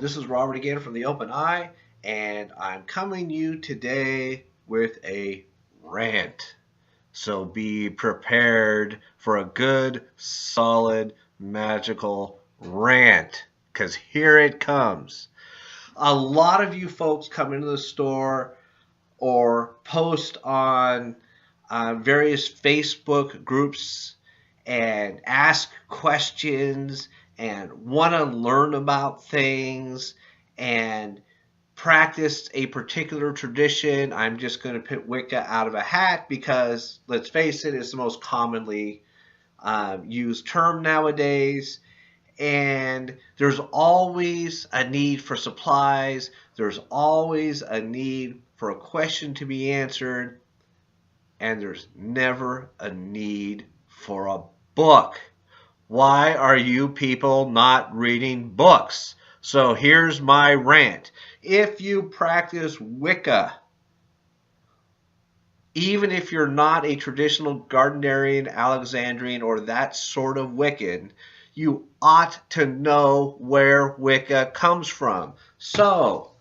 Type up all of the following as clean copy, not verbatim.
this is Robert again from the Open Eye, and I'm coming to you today with a rant. So be prepared for a good, solid, magical rant, because here it comes. A lot of you folks come into the store or post on various Facebook groups and ask questions and want to learn about things and practice a particular tradition. I'm just going to pick Wicca out of a hat because, let's face it, it's the most commonly used term nowadays. And there's always a need for supplies. There's always a need for a question to be answered. And there's never a need for a book. Why are you people not reading books? So here's my rant. If you practice Wicca, even if you're not a traditional Gardnerian, Alexandrian, or that sort of Wiccan, you ought to know where Wicca comes from. So,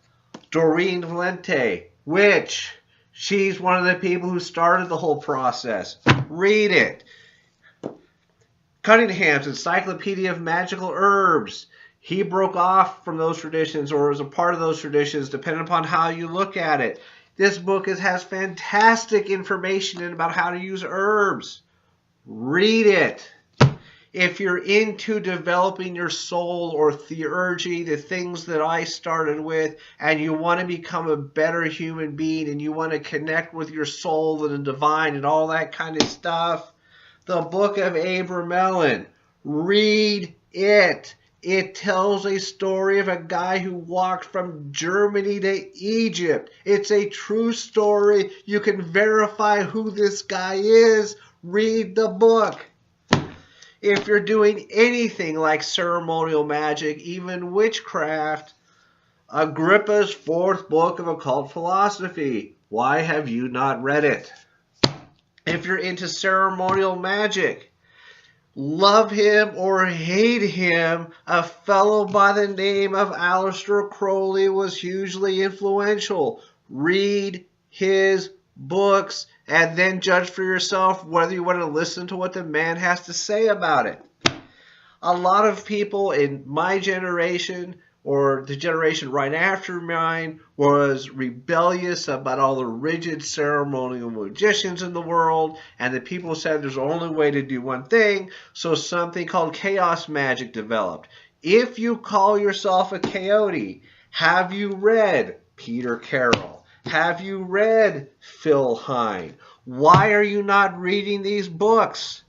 Doreen Valente, witch, she's one of the people who started the whole process. Read it. Cunningham's Encyclopedia of Magical Herbs. He broke off from those traditions or is a part of those traditions, depending upon how you look at it. This book has fantastic information about how to use herbs. Read it. If you're into developing your soul or theurgy, the things that I started with, and you want to become a better human being and you want to connect with your soul and the divine and all that kind of stuff, the Book of Abramelin. Read it. It tells a story of a guy who walked from Germany to Egypt. It's a true story. You can verify who this guy is. Read the book. If you're doing anything like ceremonial magic, even witchcraft, Agrippa's 4th book of occult philosophy. Why have you not read it? If you're into ceremonial magic, love him or hate him, a fellow by the name of Aleister Crowley was hugely influential. Read his books and then judge for yourself whether you want to listen to what the man has to say about it. A lot of people in my generation or the generation right after mine was rebellious about all the rigid ceremonial magicians in the world, and the people said there's only way to do one thing, so something called chaos magic developed. If you call yourself a coyote, have you read Peter Carroll? Have you read Phil Hine? Why are you not reading these books?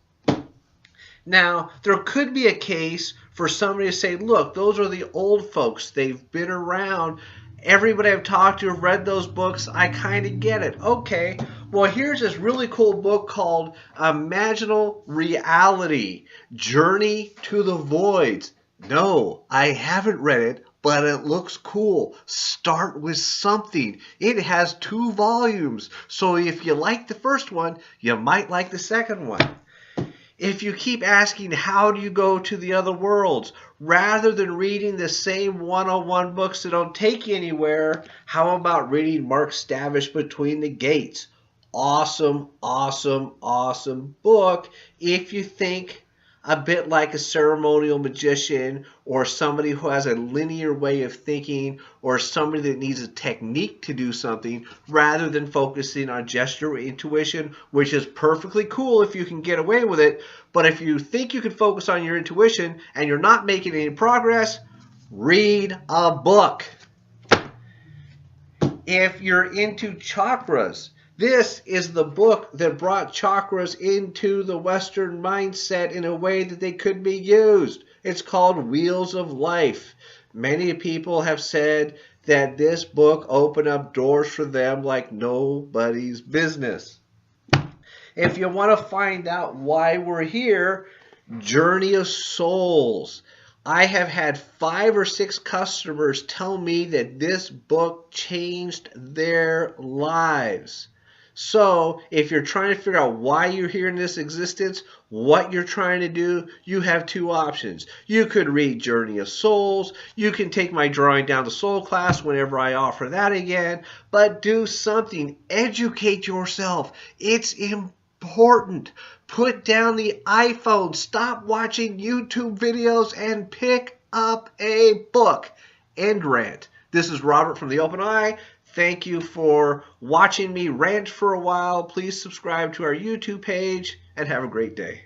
Now, there could be a case for somebody to say, look, those are the old folks. They've been around. Everybody I've talked to have read those books. I kind of get it. Okay, well, here's this really cool book called Imaginal Reality, Journey to the Voids. No, I haven't read it, but it looks cool. Start with something. It has 2 volumes. So if you like the first one, you might like the second one. If you keep asking, how do you go to the other worlds? Rather than reading the same 101 books that don't take you anywhere, how about reading Mark Stavish Between the Gates? Awesome, awesome, awesome book if you think a bit like a ceremonial magician or somebody who has a linear way of thinking or somebody that needs a technique to do something rather than focusing on just your intuition, which is perfectly cool if you can get away with it. But if you think you can focus on your intuition and you're not making any progress, read a book. If you're into chakras, this is the book that brought chakras into the Western mindset in a way that they could be used. It's called Wheels of Life. Many people have said that this book opened up doors for them like nobody's business. If you want to find out why we're here, Journey of Souls. I have had 5 or 6 customers tell me that this book changed their lives. So if you're trying to figure out why you're here in this existence, what you're trying to do, you have two options. You could read Journey of Souls. You can take my Drawing Down the Soul class whenever I offer that again. But do something. Educate yourself. It's important. Put down the iPhone. Stop watching YouTube videos and pick up a book. End rant. This is Robert from The Open Eye. Thank you for watching me rant for a while. Please subscribe to our YouTube page and have a great day.